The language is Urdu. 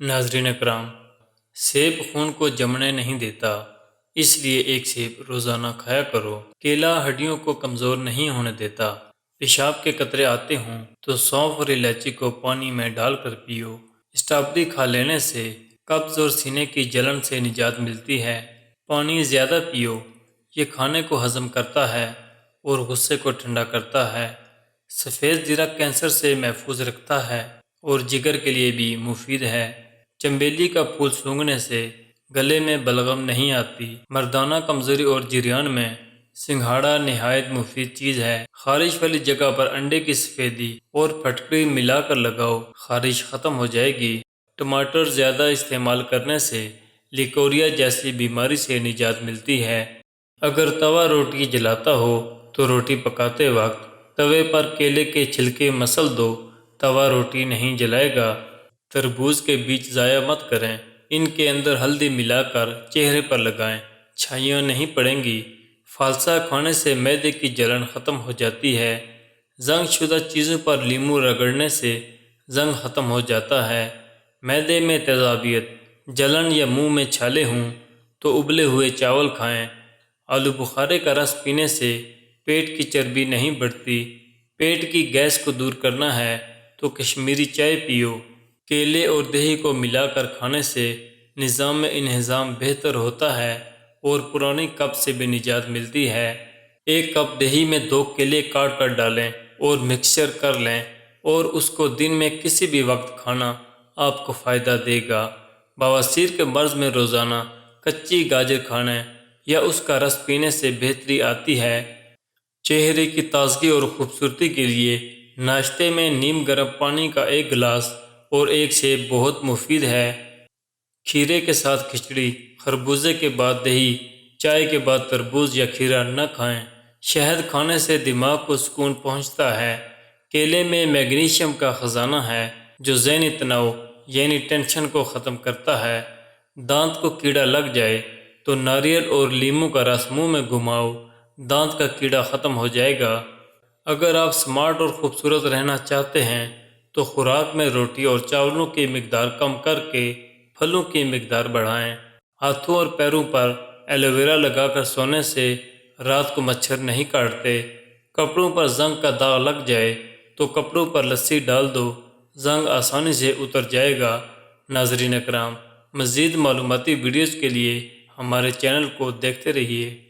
ناظرین اکرام، سیب خون کو جمنے نہیں دیتا، اس لیے ایک سیب روزانہ کھایا کرو۔ کیلا ہڈیوں کو کمزور نہیں ہونے دیتا۔ پیشاب کے قطرے آتے ہوں تو سونف اور الائچی کو پانی میں ڈال کر پیو۔ اسٹرابیری کھا لینے سے قبض اور سینے کی جلن سے نجات ملتی ہے۔ پانی زیادہ پیو، یہ کھانے کو ہضم کرتا ہے اور غصے کو ٹھنڈا کرتا ہے۔ سفید زیرہ کینسر سے محفوظ رکھتا ہے اور جگر کے لیے بھی مفید ہے۔ چنبیلی کا پھول سونگھنے سے گلے میں بلغم نہیں آتی۔ مردانہ کمزوری اور جریان میں سنگھاڑا نہایت مفید چیز ہے۔ خارش والی جگہ پر انڈے کی سفیدی اور پھٹکری ملا کر لگاؤ، خارش ختم ہو جائے گی۔ ٹماٹر زیادہ استعمال کرنے سے لیکوریا جیسی بیماری سے نجات ملتی ہے۔ اگر توا روٹی جلاتا ہو تو روٹی پکاتے وقت توے پر کیلے کے چھلکے مسل دو، توا روٹی نہیں جلائے گا۔ تربوز کے بیج ضائع مت کریں، ان کے اندر ہلدی ملا کر چہرے پر لگائیں، چھائیاں نہیں پڑیں گی۔ فالسا کھانے سے معدے کی جلن ختم ہو جاتی ہے۔ زنگ شدہ چیزوں پر لیموں رگڑنے سے زنگ ختم ہو جاتا ہے۔ معدے میں تیزابیت، جلن یا منہ میں چھالے ہوں تو ابلے ہوئے چاول کھائیں۔ آلو بخارے کا رس پینے سے پیٹ کی چربی نہیں بڑھتی۔ پیٹ کی گیس کو دور کرنا ہے تو کشمیری چائے پیو۔ کیلے اور دہی کو ملا کر کھانے سے نظام میں انہضام بہتر ہوتا ہے اور پرانی قبض سے بھی نجات ملتی ہے۔ ایک کپ دہی میں 2 کیلے کاٹ کر ڈالیں اور مکسچر کر لیں اور اس کو دن میں کسی بھی وقت کھانا آپ کو فائدہ دے گا۔ بواسیر کے مرض میں روزانہ کچی گاجر کھانے یا اس کا رس پینے سے بہتری آتی ہے۔ چہرے کی تازگی اور خوبصورتی کے لیے ناشتے میں نیم گرم پانی کا 1 گلاس اور 1 سیب بہت مفید ہے۔ کھیرے کے ساتھ کھچڑی، خربوزے کے بعد دہی، چائے کے بعد تربوز یا کھیرا نہ کھائیں۔ شہد کھانے سے دماغ کو سکون پہنچتا ہے۔ کیلے میں میگنیشیم کا خزانہ ہے جو ذہنی تناؤ یعنی ٹینشن کو ختم کرتا ہے۔ دانت کو کیڑا لگ جائے تو ناریل اور لیموں کا رس منہ میں گھماؤ، دانت کا کیڑا ختم ہو جائے گا۔ اگر آپ سمارٹ اور خوبصورت رہنا چاہتے ہیں تو خوراک میں روٹی اور چاولوں کی مقدار کم کر کے پھلوں کی مقدار بڑھائیں۔ ہاتھوں اور پیروں پر ایلو ویرا لگا کر سونے سے رات کو مچھر نہیں کاٹتے۔ کپڑوں پر زنگ کا داغ لگ جائے تو کپڑوں پر لسی ڈال دو، زنگ آسانی سے اتر جائے گا۔ ناظرین اکرام، مزید معلوماتی ویڈیوز کے لیے ہمارے چینل کو دیکھتے رہیے۔